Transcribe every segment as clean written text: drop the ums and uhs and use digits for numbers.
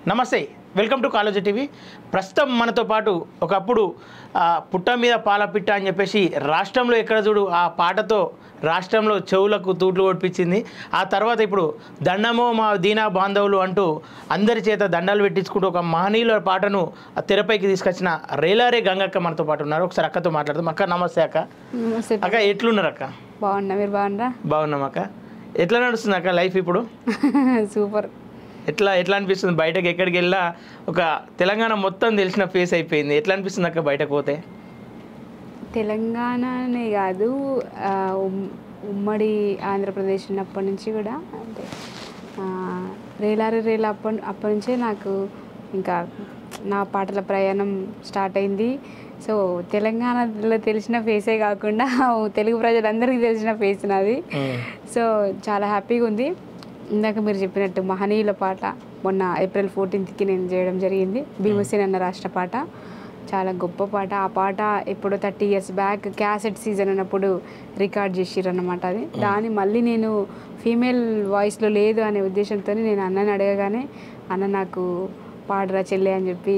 నమస్తే, welcome to college TV. ప్రస్తుతం మనతో పాటు ఒకప్పుడు పుట్ట మీద పాలపిట్ట అని చెప్పేసి రాష్ట్రంలో ఎక్కడ చూడు ఆ పాటతో రాష్ట్రంలో చెవులకు తూట్లు కొట్టించింది. ఆ తర్వాత ఇప్పుడు దండమో మా దీనా బాంధవులు అంటూ అందరి చేత దండాలు పెట్టించుకుంటూ ఒక మహనీయుల పాటను తెరపైకి తీసుకొచ్చిన రేలారే గంగక్క మనతో పాటు ఉన్నారు. ఒకసారి అక్కతో మాట్లాడదాం. అక్క నమస్తే. అక్క అక్క ఎట్లున్నారు? అక్క బాగున్నా, మీరు బాగున్నారా? బాగున్నాం అక్క. ఎట్లా నడుస్తుంది అక్క లైఫ్ ఇప్పుడు? సూపర్. ఎట్లా అనిపిస్తుంది? బయటకు ఎక్కడికి వెళ్ళా ఒక తెలంగాణ మొత్తం తెలిసిన ఫేస్ అయిపోయింది. ఎట్లా అనిపిస్తుంది అక్క బయటకు పోతే? తెలంగాణనే కాదు, ఉమ్మడి ఆంధ్రప్రదేశ్ ఉన్నప్పటి నుంచి కూడా అంటే రేలారే అప్పటి నుంచే నాకు ఇంకా నా పాటల ప్రయాణం స్టార్ట్ అయింది. సో తెలంగాణలో తెలిసిన ఫేసే కాకుండా తెలుగు ప్రజలందరికీ తెలిసిన ఫేస్ నాది. సో చాలా హ్యాపీగా ఉంది. ఇందాక మీరు చెప్పినట్టు మహనీయుల పాట మొన్న April 14th నేను చేయడం జరిగింది. భీమసేన్ అన్న రాష్ట్ర పాట, చాలా గొప్ప పాట. ఆ పాట ఎప్పుడో 30 years బ్యాక్ క్యాసెట్ సీజన్ అన్నప్పుడు రికార్డ్ చేసిర్రు అన్నమాట. అది దాన్ని మళ్ళీ నేను ఫీమేల్ వాయిస్లో లేదు అనే ఉద్దేశంతో నేను అన్నని అడగగానే అన్న నాకు పాడరా చెల్లె అని చెప్పి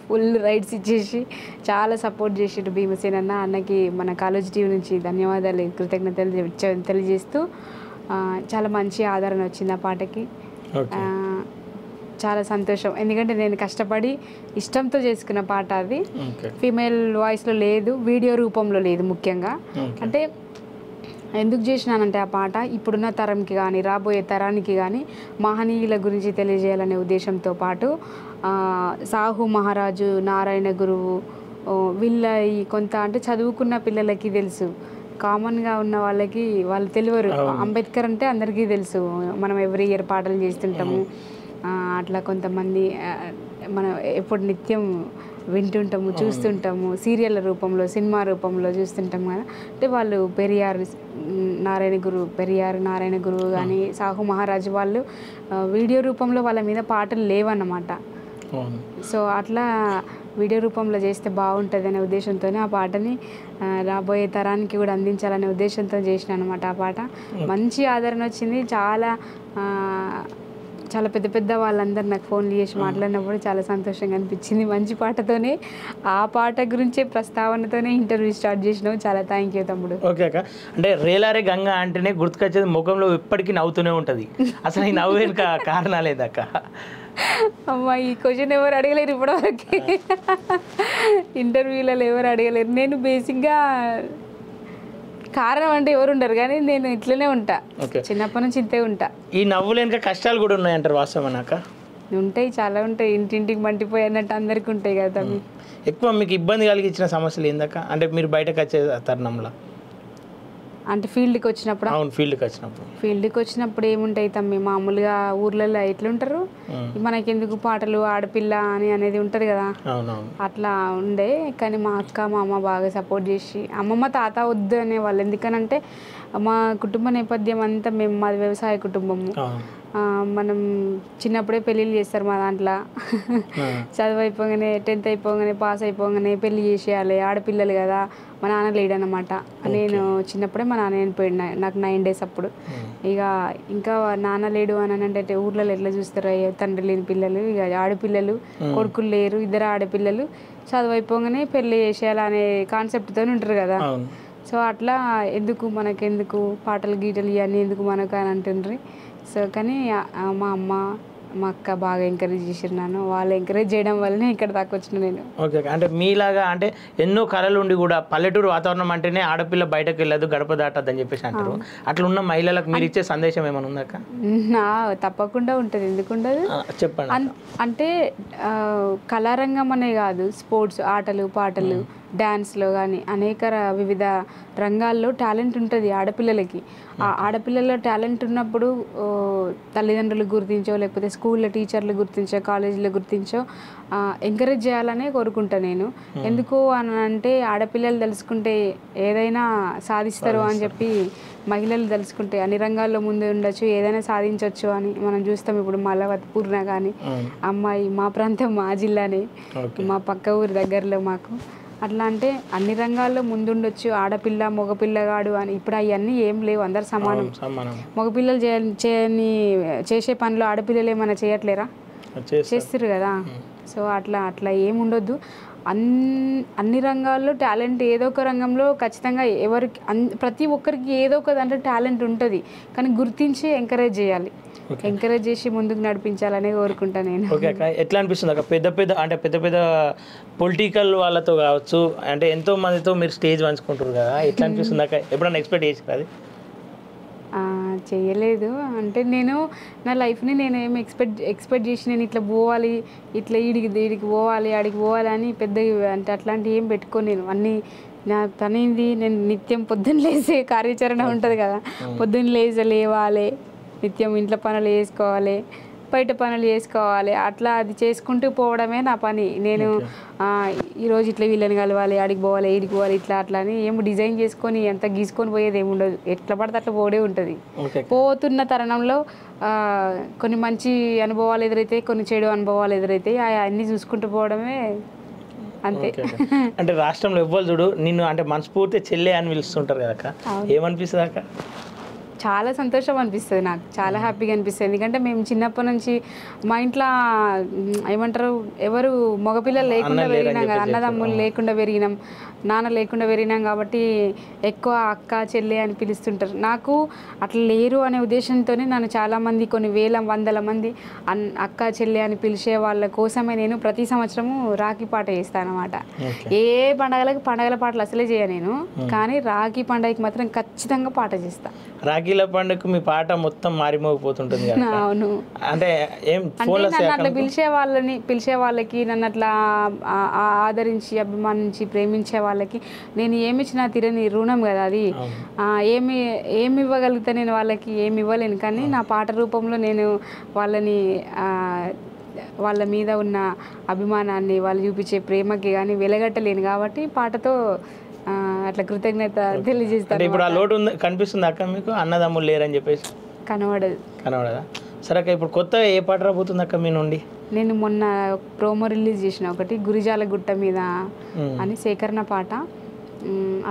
ఫుల్ రైట్స్ ఇచ్చేసి చాలా సపోర్ట్ చేసిర్రు భీమసేన్ అన్న. అన్నకి మన కాలేజీ టీవీ నుంచి ధన్యవాదాలు, కృతజ్ఞతలు తెలియజేస్తూ చాలా మంచి ఆదరణ వచ్చింది ఆ పాటకి. చాలా సంతోషం, ఎందుకంటే నేను కష్టపడి ఇష్టంతో చేసుకున్న పాట అది. ఫీమేల్ వాయిస్లో లేదు, వీడియో రూపంలో లేదు. ముఖ్యంగా అంటే ఎందుకు చేసినానంటే ఆ పాట ఇప్పుడున్న తరంకి కానీ రాబోయే తరానికి కానీ మహనీయుల గురించి తెలియజేయాలనే ఉద్దేశంతో పాటు సాహు మహారాజు, నారాయణ గురువు వీళ్ళ కొంత అంటే చదువుకున్న పిల్లలకి తెలుసు, కామన్గా ఉన్న వాళ్ళకి వాళ్ళు తెలియరు. అంబేద్కర్ అంటే అందరికీ తెలుసు, మనం ఎవ్రీ ఇయర్ పాటలు చేస్తుంటాము. అట్లా కొంతమంది మనం ఎప్పుడు నిత్యం వింటుంటాము, చూస్తుంటాము, సీరియల్ రూపంలో, సినిమా రూపంలో చూస్తుంటాం కదా. అంటే వాళ్ళు నారాయణ గురువు కానీ సాహు మహారాజు వాళ్ళు వీడియో రూపంలో వాళ్ళ మీద పాటలు లేవన్నమాట. సో అట్లా వీడియో రూపంలో చేస్తే బాగుంటుంది అనే ఉద్దేశంతోనే ఆ పాటని రాబోయే తరానికి కూడా అందించాలనే ఉద్దేశంతో చేసిన అనమాట. ఆ పాట మంచి ఆదరణ వచ్చింది. చాలా పెద్ద వాళ్ళందరూ నాకు ఫోన్లు చేసి మాట్లాడినప్పుడు చాలా సంతోషంగా అనిపించింది. మంచి పాటతోనే, ఆ పాట గురించే ప్రస్తావనతోనే ఇంటర్వ్యూ స్టార్ట్ చేసినావు. చాలా థ్యాంక్ యూ తమ్ముడు. ఓకే అక్క. అంటే రేలారే గంగ అంటేనే గుర్తుకొచ్చేది ముఖంలో ఎప్పటికీ నవ్వుతూనే ఉంటుంది. అసలు ఈ నవ్వు వెనుక కారణాలేదక్క? అమ్మా, ఈ క్వశ్చన్ ఎవరు అడగలేరు ఇప్పటివరకు, ఇంటర్వ్యూలలో ఎవరు అడగలేరు. నేను బేసిక్గా కారణం అంటే ఎవరు ఉండరు, కానీ నేను ఇట్లనే ఉంటా, చిన్నప్పటి నుంచి ఇంతే ఉంటా. ఈ నవ్వులు వెనుక కష్టాలు కూడా ఉన్నాయంటారు, వాస్తవమన్నాక? ఉంటాయి, చాలా ఉంటాయి. ఇంటింటికి మంటిపోయి అన్నట్టు అందరికీ ఉంటాయి కదా. ఎక్కువ మీకు ఇబ్బంది కలిగించిన సమస్యలు ఏందక్క? అంటే మీరు బయటకు వచ్చే తరుణంలో, అంటే ఫీల్డ్కి వచ్చినప్పుడు? అవును, ఫీల్డ్కి వచ్చినప్పుడు ఏముంటాయి తమ్మి, మామూలుగా ఊర్లలో ఎట్లుంటారు, మనకెందుకు పాటలు, ఆడపిల్ల అనేది ఉంటుంది కదా, అట్లా ఉండే. కానీ మా అక్క మా అమ్మ బాగా సపోర్ట్ చేసి, అమ్మమ్మ తాత వద్దు అనేవాళ్ళు. ఎందుకనంటే మా కుటుంబ నేపథ్యం అంతా మాది వ్యవసాయ కుటుంబము. మనం చిన్నప్పుడే పెళ్ళిళ్ళు చేస్తారు మా దాంట్లో. చదువు అయిపోగానే 10th అయిపోగానే పాస్ అయిపోగానే పెళ్ళి చేసేయాలి, ఆడపిల్లలు కదా. మా నాన్న లేడనమాట. నేను చిన్నప్పుడే మా నాన్న చనిపోయాడు, నాకు 9 days అప్పుడు. ఇక ఇంకా నాన్న లేడు అని అంటే ఊర్లలో ఎట్లా చూస్తారు, తండ్రి లేని పిల్లలు, ఇక ఆడపిల్లలు, కొడుకులు లేరు, 2 ఆడపిల్లలు, చదువు అయిపోగానే పెళ్ళి చేసేయాలనే కాన్సెప్ట్తో ఉంటారు కదా. సో అట్లా మనకెందుకు పాటలు గీటలు ఇవన్నీ ఎందుకు మనకు అని అంటుండ్రి. సో కానీ మా అమ్మ మా అక్క బాగా ఎంకరేజ్ చేసారు నన్ను. వాళ్ళు ఎంకరేజ్ చేయడం వల్లనే ఇక్కడ దాకా వచ్చిన నేను. ఓకే, అంటే మీలాగా అంటే ఎన్నో కళలు ఉండి కూడా పల్లెటూరు వాతావరణం అంటేనే ఆడపిల్ల బయటకు వెళ్ళదు, గడప దాటద్దని చెప్పేసి అంటారు. అట్లా ఉన్న మహిళలకు మీరు ఇచ్చే సందేశం ఏమైనా ఉందాక? తప్పకుండా ఉంటుంది, ఎందుకు ఉండదు చెప్పండి. అంటే కళారంగం అనే కాదు, స్పోర్ట్స్, ఆటలు పాటలు, డ్యాన్స్లో కానీ అనేక వివిధ రంగాల్లో టాలెంట్ ఉంటుంది ఆడపిల్లలకి. ఆ ఆడపిల్లల్లో టాలెంట్ ఉన్నప్పుడు తల్లిదండ్రులు గుర్తించో, లేకపోతే స్కూల్లో టీచర్లు గుర్తించో, కాలేజీలో గుర్తించో ఎంకరేజ్ చేయాలనే కోరుకుంటా నేను. ఎందుకు అని అంటే ఆడపిల్లలు తెలుసుకుంటే ఏదైనా సాధిస్తారు అని చెప్పి, మహిళలు తెలుసుకుంటే అన్ని రంగాల్లో ముందు ఉండొచ్చు, ఏదైనా సాధించవచ్చు అని మనం చూస్తాం. ఇప్పుడు మలవత్ పూర్ణ కానీ అమ్మాయి, మా ప్రాంతం, మా జిల్లానే, మా పక్క ఊరి దగ్గరలో మాకు. అట్లా అంటే అన్ని రంగాల్లో ముందుండొచ్చు, ఆడపిల్ల మగపిల్లగాడు అని. ఇప్పుడు అవన్నీ ఏం లేవు, అందరు సమానం. మగపిల్లలు చేసే పనులు ఆడపిల్లలు ఏమైనా చేయట్లేరా? చేస్తారు కదా. సో అట్లా అట్లా ఏముండొద్దు. అన్ని రంగాల్లో టాలెంట్ ఏదో ఒక రంగంలో ఖచ్చితంగా ఎవరికి ప్రతి ఒక్కరికి ఏదో ఒక దాంట్లో టాలెంట్ ఉంటుంది, కానీ గుర్తించి ఎంకరేజ్ చేయాలి, ఎంకరేజ్ చేసి ముందుకు నడిపించాలనే కోరుకుంటాను నేను. ఓకే అక్క, ఎట్లా అనిపిస్తుంది అక్క పెద్ద పెద్ద పొలిటికల్ వాళ్ళతో కావచ్చు, అంటే ఎంతో మందితో మీరు స్టేజ్ పంచుకుంటారు కదా, ఎట్లా అనిపిస్తుంది అక్క? ఎప్పుడన్నా ఎక్స్పెక్ట్ చేసి అది? చేయలేదు. అంటే నేను నా లైఫ్ని నేను ఏమి ఎక్స్పెక్ట్ చేసి నేను ఇట్లా పోవాలి, ఇట్లా ఈడికి పోవాలి, ఆడికి పోవాలి అని పెద్ద అంటే అట్లాంటివి ఏం పెట్టుకోను నేను. అన్నీ నా పనింది, నేను నిత్యం పొద్దున్న లేసే కార్యాచరణ ఉంటుంది కదా, పొద్దున్న లేవాలి, నిత్యం ఇంట్లో పనులు చేసుకోవాలి, బయట పనులు చేసుకోవాలి, అట్లా అది చేసుకుంటూ పోవడమే నా పని. నేను ఈరోజు ఇట్లా వీళ్ళని కలవాలి, ఆడికి పోవాలి, ఈడికి పోవాలి, ఇట్లా అట్లా అని ఏమో డిజైన్ చేసుకొని ఎంత గీసుకొని పోయేది ఏమి ఉండదు, ఎట్లా పడితే అట్లా పోవడే ఉంటుంది. పోతున్న తరుణంలో కొన్ని మంచి అనుభవాలు ఎదురైతే, కొన్ని చెడు అనుభవాలు ఎదురైతే అన్నీ చూసుకుంటూ పోవడమే అంతే. అంటే రాష్ట్రంలో ఎవ్వరు చూడు నిన్ను అంటే మనస్ఫూర్తి చెల్లె అని పిలుస్తుంటారు కదా, ఏమనిపిస్తుంది అక్క? చాలా సంతోషం అనిపిస్తుంది, నాకు చాలా హ్యాపీగా అనిపిస్తుంది. ఎందుకంటే మేము చిన్నప్పటి నుంచి మా ఇంట్లో ఏమంటారు, ఎవరు మగపిల్లలు లేకుండా పెరిగినాం కదా, అన్నదమ్ములు లేకుండా పెరిగినాం, నాన్న లేకుండా పెరిగినాం కాబట్టి ఎక్కువ అక్క చెల్లె అని పిలుస్తుంటారు. నాకు అట్లా లేరు అనే ఉద్దేశంతోనే నన్ను చాలామంది, కొన్ని వందల మంది అక్క చెల్లె అని పిలిచే వాళ్ళ కోసమే నేను ప్రతి సంవత్సరము రాఖీ పాట చేస్తాను అన్నమాట. ఏ పండగల పాటలు అసలే చేయ నేను, కానీ రాఖీ పండగకి మాత్రం ఖచ్చితంగా పాట చేస్తాను. రాఖీల పండుగకు మీ పాట మొత్తం మారిమోగిపోతుంటుంది. అవును, అంటే నన్ను అట్లా పిలిచే వాళ్ళకి, నన్ను అట్లా ఆదరించి అభిమానించి ప్రేమించే వాళ్ళకి నేను ఏమి ఇచ్చినా తీరని రుణం కదా అది. ఏమి ఇవ్వగలుగుతా నేను వాళ్ళకి, ఏమి ఇవ్వలేను, కానీ నా పాట రూపంలో నేను వాళ్ళ మీద ఉన్న అభిమానాన్ని, వాళ్ళు చూపించే ప్రేమకి కానీ వెలగట్టలేను కాబట్టి పాటతో అట్లా కృతజ్ఞత తెలియజేస్తాను. ఇప్పుడు ఆ లోటు కనిపిస్తుంది అక్క మీకు, అన్నదమ్ములు లేరని చెప్పేసి? కనబడదా? సరే అక్క, ఇప్పుడు కొత్త ఏ పాట రాబోతుంది అక్క మీ నుండి? నేను మొన్న ప్రోమో రిలీజ్ చేసిన ఒకటి గురిజాల గుట్ట మీద అని సేకరణ పాట.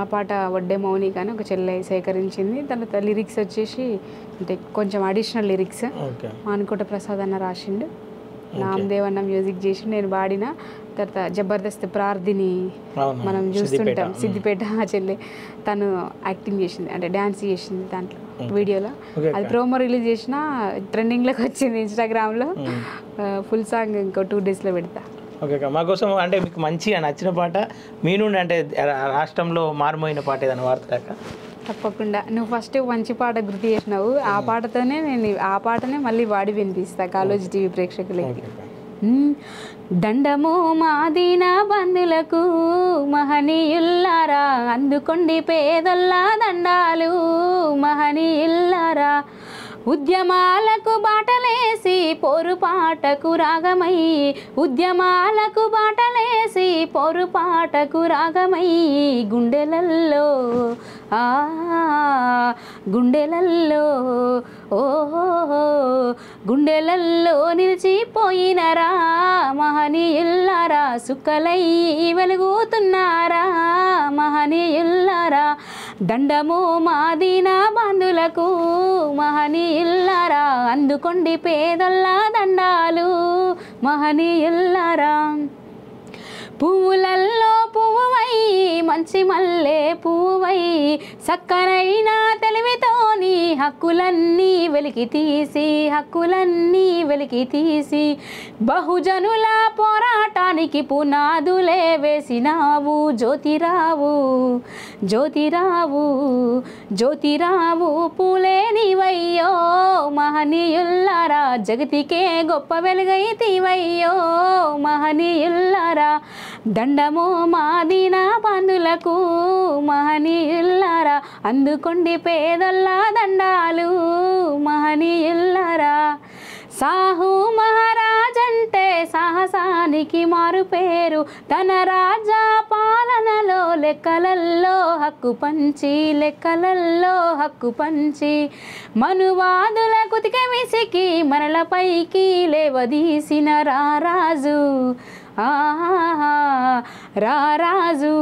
ఆ పాట వడ్డే మౌని కానీ ఒక చెల్లె సేకరించింది. తర్వాత లిరిక్స్ వచ్చేసి అంటే కొంచెం అడిషనల్ లిరిక్స్ మానుకోట ప్రసాద్ అన్న రాసిండు, నామదేవ్ అన్న మ్యూజిక్ చేసి నేను పాడిన. తర్వాత జబర్దస్త్ ప్రార్థిని మనం చూస్తుంటాం, సిద్దిపేట చెల్లె, తను యాక్టింగ్ చేసింది, అంటే డ్యాన్స్ చేసింది దాంట్లో వీడియోలో. అది ప్రోమో రిలీజ్ చేసిన ట్రెండింగ్లోకి వచ్చింది ఇన్స్టాగ్రామ్లో. ఫుల్ సాంగ్ ఇంకో 2 daysలో పెడతా. ఓకే అక్క, మాకోసం అంటే మీకు మంచిగా నచ్చిన పాట మీ నుండి, అంటే రాష్ట్రంలో మారుమోయిన పాట ఏదైనా వాడతాక? తప్పకుండా. నువ్వు ఫస్ట్ మంచి పాట గుర్తు చేసినావు, ఆ పాటతోనే నేను ఆ పాటనే మళ్ళీ వాడి వినిపిస్తా కాలేజీ టీవీ ప్రేక్షకులకి. దండము మాదీన బంధులకు మహనీయుల్లారా, అందుకొండి పేదల్లా దండాలు మహనీయుల్లారా, ఉద్యమాలకు బాటలేసి పోరుపాటకు రాగమై, ఉద్యమాలకు బాటలేసి పోరుపాటకు రాగమై, గుండెలల్లో గుండెలల్లో గుండెలల్లో నిలిచిపోయినరా మహనీయుల్లారా, సుక్కలై వెలుగుతున్నారా మహనీయుల్లారా, దండము మాదీన బంధులకు మహనీయుల్లారా, అందుకొండి పేదల్లా దండాలు మహనీయుల్లారా, పువ్వులల్లో పువ్వువై మంచి మల్లె పువ్వువై, సక్కనైన తెలివితోని హక్కులన్నీ వెలికి తీసి బహుజనుల పోరాటానికి పునాదులే వేసినావు జ్యోతిరావు పూలే నీవయ్యో మహనీయుల్లారా, జగతికే గొప్ప వెలుగైతివయ్యో మహనీయుల్లారా, దండము మాదీన బంధులకు మహనీయుల్లారా, అందుకొండి పేదల్లా దండాలు మహనీయుల్లారా, సాహు మహారాజంటే సాహసాన్ని రాజ్యానికి మారు పేరు తన రాజా పాలనలో లెక్కలల్లో హక్కు పంచి మనువాదుల కుతిక విసికి మనలపైకి లేవదీసిన రారాజు రారాజు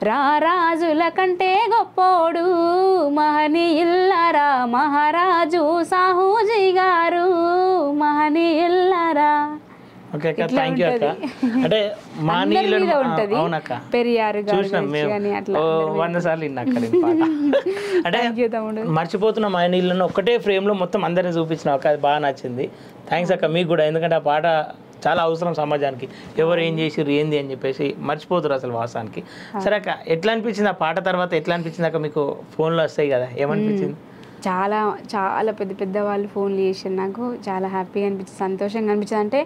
రారాజుల కంటే గొప్పోడు మహనీయుల్లారా మహారాజు సాహూజీ గారు మహనీయుల్లారా. ఓకే అక్క, థ్యాంక్ యూ అక్క. అంటే మా నీళ్ళను అవునక్క పెరియారు చూసినాం మేము 100 సార్లు విన్నాక పాట. అంటే మర్చిపోతున్న మా నీళ్ళను ఒక్కటే ఫ్రేమ్లో మొత్తం అందరినీ చూపించినాం అక్క, అది బాగా నచ్చింది. థ్యాంక్స్ అక్క మీకు కూడా, ఎందుకంటే ఆ పాట చాలా అవసరం సమాజానికి. ఎవరు ఏం చేసిర్రు ఏంది అని చెప్పేసి మర్చిపోతారు అసలు వాస్తవానికి. సరే అక్క, ఎట్లా అనిపించింది ఆ పాట తర్వాత? ఎట్లా అనిపించింది అక్క మీకు? ఫోన్లో వస్తాయి కదా, ఏమనిపించింది? చాలా చాలా పెద్ద పెద్ద వాళ్ళు ఫోన్లు చేసారు, నాకు చాలా హ్యాపీగా అనిపించింది, సంతోషంగా అనిపించింది. అంటే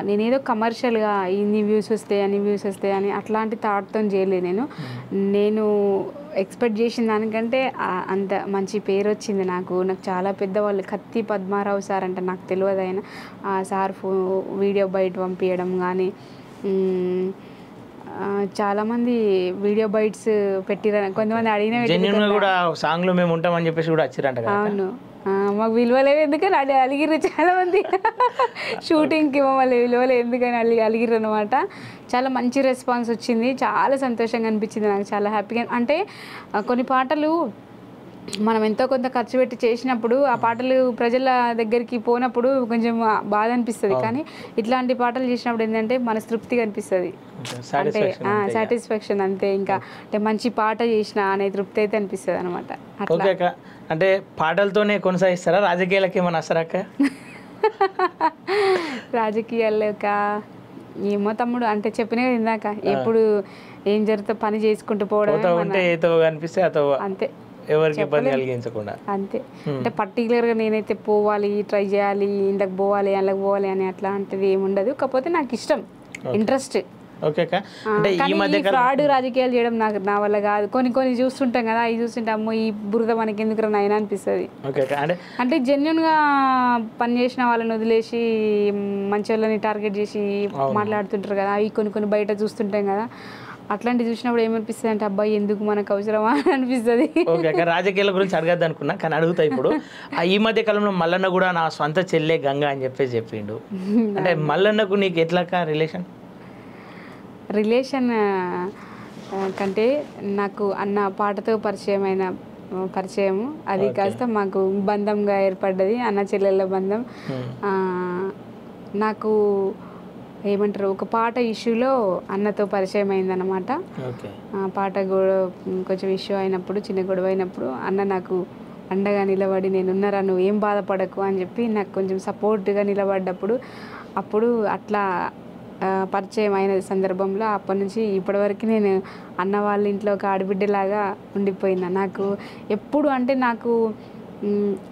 నేనేదో కమర్షియల్గా ఇన్ని వ్యూస్ వస్తాయి అన్ని వ్యూస్ వస్తాయి అని అట్లాంటి థాట్తో చేయలేదు. నేను ఎక్స్పెక్ట్ చేసిన దానికంటే అంత మంచి పేరు వచ్చింది నాకు. చాలా పెద్దవాళ్ళు, కత్తి పద్మారావు సార్ అంటే నాకు తెలియదు, ఆయన సార్ వీడియో బయట పంపించడం కానీ, చాలామంది వీడియో బైట్స్ పెట్టిర, కొంతమంది అడిగిన కూడా సాంగ్లో మేము ఉంటామని చెప్పేసి కూడా వచ్చిరంట. అవును, మాకు విలువలేదు ఎందుకని అలిగిర్రు చాలామంది. షూటింగ్కి మమ్మల్ని విలువలేదు ఎందుకని అలిగిర్రు అనమాట. చాలా మంచి రెస్పాన్స్ వచ్చింది, చాలా సంతోషంగా అనిపించింది నాకు, చాలా హ్యాపీగా. అంటే కొన్ని పాటలు మనం ఎంతో కొంత ఖర్చు పెట్టి చేసినప్పుడు ఆ పాటలు ప్రజల దగ్గరికి పోనప్పుడు కొంచెం బాధ అనిపిస్తుంది, కానీ ఇట్లాంటి పాటలు చేసినప్పుడు ఏంటంటే మనస్తృప్తిగా అనిపిస్తుంది, అంటే సాటిస్ఫాక్షన్ అంతే. ఇంకా అంటే మంచి పాట చేసిన అనే తృప్తి అయితే అనిపిస్తుంది అనమాట. అంటే పాటలతోనే కొనసాగిస్తారా? రాజకీయాలకి ఏమన్నా వస్తారా అక్క? రాజకీయాల్లోక ఏమో తమ్ముడు, అంటే చెప్పిన ఇందాక ఎప్పుడు ఏం జరుగుతుందో పని చేసుకుంటూ పోవడం అంతే, ఎవరికి ఇబ్బంది కలిగించకుండా అంతే. అంటే పర్టికులర్గా నేనైతే పోవాలి, ట్రై చేయాలి, ఇంతకు పోవాలి అందులోకి పోవాలి అని అట్లాంటిది ఏముండదు. కాకపోతే నాకు ఇష్టం, ఇంట్రెస్ట్. ఫ్రాడ్ రాజకీయాలు చేయడం నా వల్ల కాదు. కొన్ని చూస్తుంటాం కదా, అవి చూస్తుంటే అమ్మో ఈ బురద మనకి ఎందుకు నాయన అనిపిస్తుంది. అంటే జెన్యున్గా పనిచేసిన వాళ్ళని వదిలేసి మంచి వాళ్ళని టార్గెట్ చేసి మాట్లాడుతుంటారు కదా, అవి కొన్ని బయట చూస్తుంటాం కదా, అట్లాంటి చూసినప్పుడు ఏమనిపిస్తుంది అంటే అబ్బాయి ఎందుకు మనకు అవసరమా అని అనిపిస్తుంది. రాజకీయాల గురించి అడగద్దు అనుకున్నా, కానీ అడుగుతా. ఇప్పుడు ఈ మధ్య కాలంలో మల్లన్న కూడా నా సొంత చెల్లె గంగా అని చెప్పేసి చెప్పిండు. అంటే మల్లన్నకు నీకు ఎట్లా రిలేషన్ కంటే నాకు అన్న పాటతో పరిచయం అది కాస్త మాకు బంధంగా ఏర్పడ్డది, అన్న చెల్లెళ్ళ బంధం. నాకు ఏమంటారు, ఒక పాట ఇష్యూలో అన్నతో పరిచయం అయిందన్నమాట. పాట కొంచెం ఇష్యూ అయినప్పుడు, చిన్న గొడవ అయినప్పుడు అన్న నాకు అండగా నిలబడి నేనున్నారా నువ్వు ఏం బాధపడకు అని చెప్పి నాకు కొంచెం సపోర్ట్గా నిలబడ్డప్పుడు, అప్పుడు అట్లా పరిచయం అయిన సందర్భంలో అప్పటి నుంచి ఇప్పటివరకు నేను అన్న వాళ్ళ ఇంట్లో ఒక ఆడబిడ్డలాగా ఉండిపోయినా. నాకు ఎప్పుడు అంటే నాకు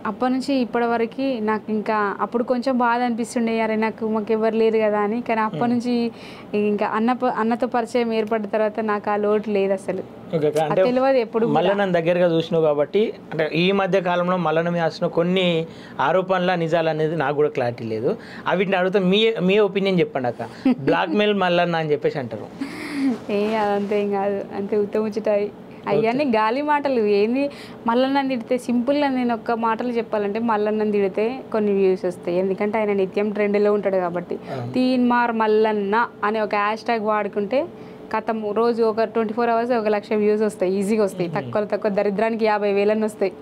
అప్పటి నుంచి ఇప్పటివరకు నాకు ఇంకా అప్పుడు కొంచెం బాధ అనిపిస్తుండే, అరే మాకు ఎవరు లేరు కదా అని. కానీ అప్పటి నుంచి ఇంకా అన్నతో పరిచయం ఏర్పడిన తర్వాత నాకు ఆ లోటు లేదు అసలు, తెలియదు ఎప్పుడు. మల్లన్న దగ్గరగా చూసినావు కాబట్టి, అంటే ఈ మధ్య కాలంలో మల్లన్న మీద వచ్చిన కొన్ని ఆరోపణల నిజాలు అనేది నాకు కూడా క్లారిటీ లేదు. అవిటిని అడుగుతా, మీ ఒపీనియన్ చెప్పండి అక్క. బ్లాక్మెయిల్ మల్లన్న అని చెప్పేసి అంటారు. అదంతా ఏం కాదు, అంతే ఉత్తముచ్చుతాయి అవన్నీ గాలి మాటలు. ఏంది మల్లన్న తిడితే సింపుల్గా నేను ఒక్క మాటలు చెప్పాలంటే, మల్లన్న తిడితే కొన్ని వ్యూస్ వస్తాయి, ఎందుకంటే ఆయన నిత్యం ట్రెండ్లో ఉంటాడు కాబట్టి. తీన్మార్ మల్లన్న అనే ఒక హ్యాష్ ట్యాగ్ వాడుకుంటే కథం రోజు ఒక 24 hours 1,00,000 వ్యూస్ వస్తాయి, ఈజీగా వస్తాయి. తక్కువ దరిద్రానికి 50,000 వస్తాయి.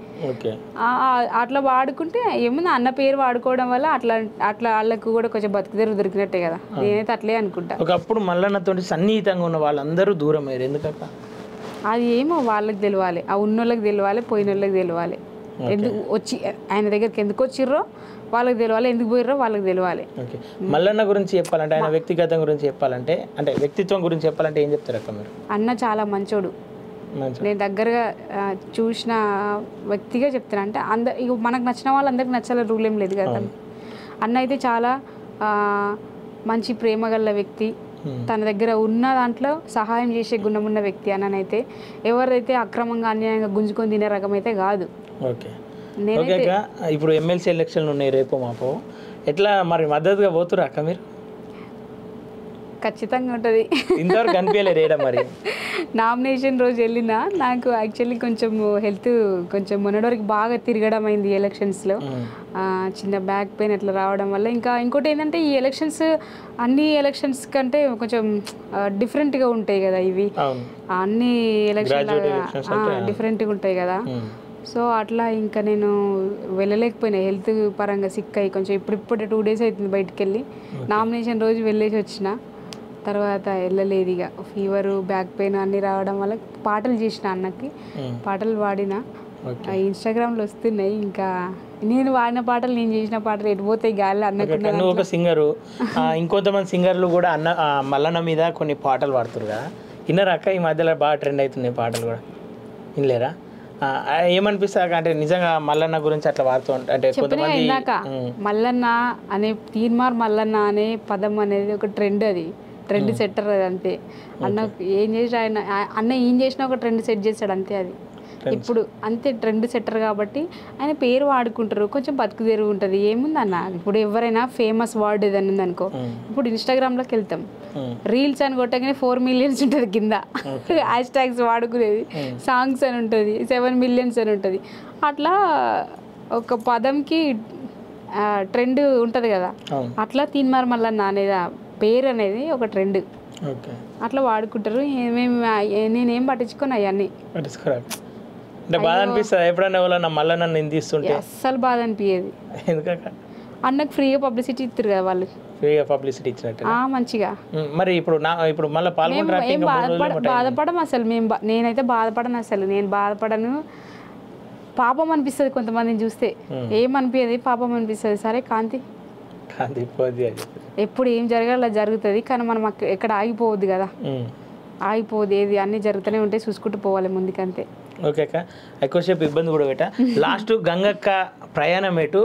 అట్లా వాడుకుంటే ఏముంది, అన్న పేరు వాడుకోవడం వల్ల అట్లా వాళ్ళకు కూడా కొంచెం బతుకుదేరు దొరికినట్టే కదా, నేనైతే అట్లే అనుకుంటా. ఒకప్పుడు మల్లన్నతో సన్నిహితంగా ఉన్న వాళ్ళందరూ దూరం అయ్యారు, ఎందుకక్క? అది ఏమో వాళ్ళకి తెలియాలి, ఆ ఉన్నోళ్ళకి తెలియాలి, పోయిన వాళ్ళకి తెలియాలి. ఎందుకు వచ్చి ఆయన దగ్గరికి ఎందుకు వచ్చిర్రో వాళ్ళకి తెలియాలి, ఎందుకు పోయిర్రో వాళ్ళకి తెలియాలి. మల్లన్న గురించి చెప్పాలంటే, ఆయన వ్యక్తిగతం గురించి చెప్పాలంటే, అంటే వ్యక్తిత్వం గురించి చెప్పాలంటే ఏం చెప్తారు అక్క మీరు? అన్న చాలా మంచోడు, నేను దగ్గరగా చూసిన వ్యక్తిగా చెప్తాను. అంటే ఇక మనకు నచ్చిన వాళ్ళందరికి నచ్చాల రూల్ ఏం లేదు కదా. అన్న అయితే చాలా మంచి ప్రేమ గల వ్యక్తి, తన దగ్గర ఉన్న దాంట్లో సహాయం చేసే గుణం ఉన్న వ్యక్తి. అన్ననైతే ఎవరైతే అక్రమంగా అన్యాయంగా గుంజుకొని తినే రకం అయితే కాదు. ఓకే అక్క, ఇప్పుడు ఎమ్మెల్సీ ఎలక్షన్లు ఉన్నాయి రేపు మాపు, ఎట్లా మరి మద్దతుగా పోతురా అక్క మీరు? ఖచ్చితంగా ఉంటుంది. ఇంతవరకు కనిపించలేదు రేడా మరి? నామినేషన్ రోజు వెళ్ళినా నాకు యాక్చువల్లీ కొంచెం హెల్త్ కొంచెం మొన్నటి వరకు బాగా తిరగడం అయింది ఎలక్షన్స్లో. చిన్న బ్యాక్ పెయిన్ అట్లా రావడం వల్ల. ఇంకోటి ఏంటంటే ఈ ఎలక్షన్స్ అన్ని ఎలక్షన్స్ కంటే కొంచెం డిఫరెంట్గా ఉంటాయి కదా ఇవి. అన్ని ఎలక్షన్ డిఫరెంట్గా ఉంటాయి కదా. సో అట్లా ఇంకా నేను వెళ్ళలేకపోయినా, హెల్త్ పరంగా సిక్ అయ్యి కొంచెం ఇప్పుడు 2 days అవుతుంది బయటికి వెళ్ళి. నామినేషన్ రోజు వెళ్ళేసి వచ్చిన తర్వాత వెళ్ళలేదు ఇక. ఫీవరు, బ్యాక్ పెయిన్ అన్నీ రావడం వల్ల పాటలు చేసిన అన్నకి, పాటలు పాడిన. ఇన్స్టాగ్రామ్లో వస్తున్నాయి. ఇంకా నేను వాడిన పాటలు, నేను చేసిన పాటలు ఎటు పోతాయి గాలి అన్నకున్నా. నువ్వు ఒక సింగరు, ఇంకొంతమంది సింగర్లు కూడా మల్లన్న మీద కొన్ని పాటలు పాడుతారు కదా, విన్నారా అక్క? ఈ మధ్యలో బాగా ట్రెండ్ అవుతున్నాయి పాటలు కూడా, వినలేరా? ఏమనిపిస్తా అంటే నిజంగా మల్లన్న గురించి అట్లా వాడుతూ అంటే కొంతమంది ఇందాక మల్లన్న అనే తీన్మార్ మల్లన్న అనే పదం అనేది ఒక ట్రెండ్, అది ట్రెండ్ సెట్టర్ అది అంతే. అన్న ఏం చేసి అన్న ఏం చేసినా ఒక ట్రెండ్ సెట్ చేశాడు అంతే. అది ఇప్పుడు అంతే ట్రెండ్ సెట్టర్ కాబట్టి ఆయన పేరు వాడుకుంటారు, కొంచెం బతుకు తెరుగు ఉంటుంది. ఏముంది అన్న, ఇప్పుడు ఎవరైనా ఫేమస్ వర్డ్ ఏదన్నా ఉందనుకో, ఇప్పుడు ఇన్స్టాగ్రామ్లోకి వెళ్తాం, రీల్స్ అని కొట్టగానే 4 million ఉంటుంది కింద, హ్యాష్ ట్యాగ్స్ వాడుకునేది, సాంగ్స్ అని ఉంటుంది 7 million అని ఉంటుంది. అట్లా ఒక పదంకి ట్రెండ్ ఉంటుంది కదా, అట్లా తీన్మార్ మల్లన్న అనేది పేరు అనేది ఒక ట్రెండ్, అట్లా వాడుకుంటారు. నేనేం పట్టించుకోను అవన్నీ. అంటే బాధ అనిపిస్తుంది ఎప్పుడన్నా ఎవరన్నా మల్లన్న నిందిస్తుంటే? అస్సలు బాధ అనిపించేది. ఎందుకక్క? అన్నకు ఫ్రీగా పబ్లిసిటీ ఇస్తారు కదా వాళ్ళు, ఫ్రీగా పబ్లిసిటీ ఇచ్చినట్టు మంచిగా. మరి ఇప్పుడు మళ్ళీ బాధపడము అసలు. నేనైతే బాధపడను అసలు, నేను బాధపడను. పాపం అనిపిస్తుంది కొంతమందిని చూస్తే, ఏమనిపించదు, పాపం అనిపిస్తుంది. సరే కాంతి ఎప్పుడు ఏం జరగాలి జరుగుతుంది, కానీ మనం ఎక్కడ ఆగిపోవద్దు కదా, ఆగిపోవద్దు. ఏది అన్నీ జరుగుతూనే ఉంటాయి, చూసుకుంటూ పోవాలి ముందుకంతే. ఓకే అక్క, ఎక్కువసేపు ఇబ్బంది కూడా పెట్టా. లాస్ట్ గంగక్క ప్రయాణం ఎటు,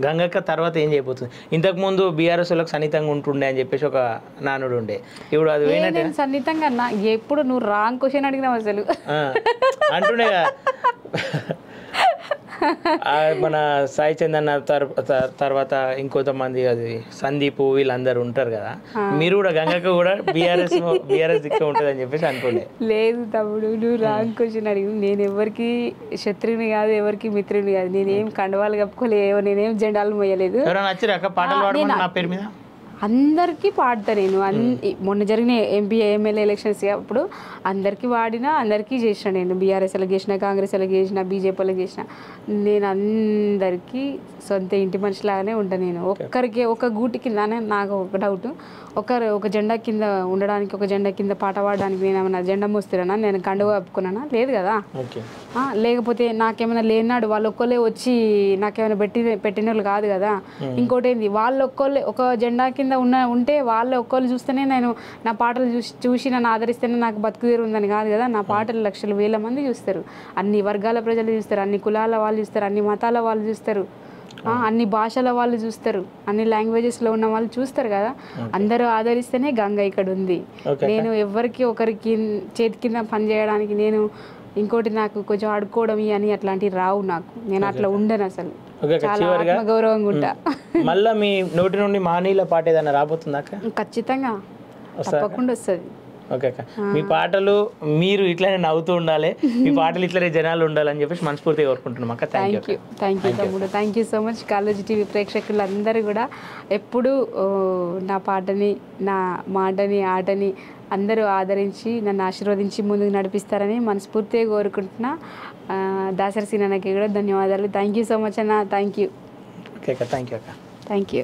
గంగక్క తర్వాత ఏం చేయబోతుంది? ఇంతకుముందు బీఆర్ఎస్ వాళ్ళకి సన్నిహితంగా ఉంటుండే అని చెప్పేసి ఒక నానుడు ఉండే, ఇప్పుడు అది నేను సన్నిహితంగా అన్నా. ఎప్పుడు నువ్వు రాంగ్ క్వశ్చన్ అడిగినావు అసలు అంటుండే కదా. మన సాయి చందన్న తర్వాత ఇంకొంతమంది అది సందీప్ వీళ్ళందరూ ఉంటారు కదా, మీరు కూడా గంగక్క కూడా బీఆర్ఎస్ దిక్కు ఉంటుంది అని చెప్పేసి అనుకోలే? లేదు తమ్ముడు, నువ్వు రాంగ్ క్వశ్చన్ అడిగి. నేను ఎవరికి శత్రుని కాదు, ఎవరికి మిత్రుని కాదు. నేనేం కండవాళ్ళు కప్పుకోలేదు, నేనేం జెండాలు మోయలేదు. ఎవరైనా వచ్చారు అక్క పాటలు పాడమని నా పేరు మీద? అందరికీ పాడతా నేను. మొన్న జరిగిన ఎంపీ ఎమ్మెల్యే ఎలక్షన్స్ అప్పుడు అందరికీ వాడినా, అందరికీ చేసిన. నేను బీఆర్ఎస్లకు చేసిన, కాంగ్రెస్లకు చేసిన, బీజేపీలకు చేసిన. నేను అందరికీ సొంత ఇంటి మనిషిలాగానే ఉంటాను. నేను ఒక్కరికి ఒక గూటి కిందనే, నాకు ఒక డౌట్, ఒక జెండా కింద ఉండడానికి, ఒక జెండా కింద పాట పాడడానికి నేను ఏమైనా జెండా మోస్తున్నానా, నేను కండువ కప్పుకున్నానా? లేదు కదా. లేకపోతే నాకేమైనా లేనాడు వాళ్ళు ఒక్కళ్ళే వచ్చి నాకేమైనా పెట్టిన వాళ్ళు కాదు కదా. ఇంకోటి ఏంది, వాళ్ళు ఒక్కళ్ళే ఒక జెండా కింద ఉంటే వాళ్ళు ఒక్కళ్ళు చూస్తేనే నేను నా పాటలు చూసి నన్ను ఆదరిస్తేనే నాకు బతుకు తీరు ఉందని కాదు కదా. నా పాటలు లక్షలు వేల మంది చూస్తారు, అన్ని వర్గాల ప్రజలు చూస్తారు, అన్ని కులాల వాళ్ళు చూస్తారు, అన్ని మతాల వాళ్ళు చూస్తారు, అన్ని భాషల వాళ్ళు చూస్తారు, అన్ని లాంగ్వేజెస్లో ఉన్న వాళ్ళు చూస్తారు కదా. అందరూ ఆదరిస్తేనే గంగ ఇక్కడ ఉంది. నేను ఎవరికి ఒకరికి చేతి కింద పని చేయడానికి, నేను ఇంకోటి నాకు కొంచెం ఆడుకోవడం అని అట్లాంటివి రావు నాకు. నేను అట్లా ఉండను అసలు, చాలా ఆత్మగౌరవంగా ఉంటా. మళ్ళీ మీ నోటి నుండి మానీల పాట ఏదైనా రాబోతుందా? ఖచ్చితంగా తప్పకుండా వస్తుంది. ఓకే అక్క, మీ పాటలు మీరు ఇట్లనే నవ్వుతూ ఉండాలి, మీ పాటలు ఇట్లనే జనాలు ఉండాలని చెప్పేసి మనస్ఫూర్తిగా కోరుకుంటున్నాం అక్క. థ్యాంక్ యూ తమ్ముడు, thank you so much. College TV ప్రేక్షకులందరూ కూడా ఎప్పుడు నా పాటని, నా మాటని, ఆటని అందరూ ఆదరించి నన్ను ఆశీర్వదించి ముందుకు నడిపిస్తారని మనస్ఫూర్తిగా కోరుకుంటున్నా. దాసరి సీనన్నకి కూడా ధన్యవాదాలు. థ్యాంక్ యూ సో మచ్ అన్న. Thank you. ఓకే అక్క, థ్యాంక్ యూ అక్క. Thank you.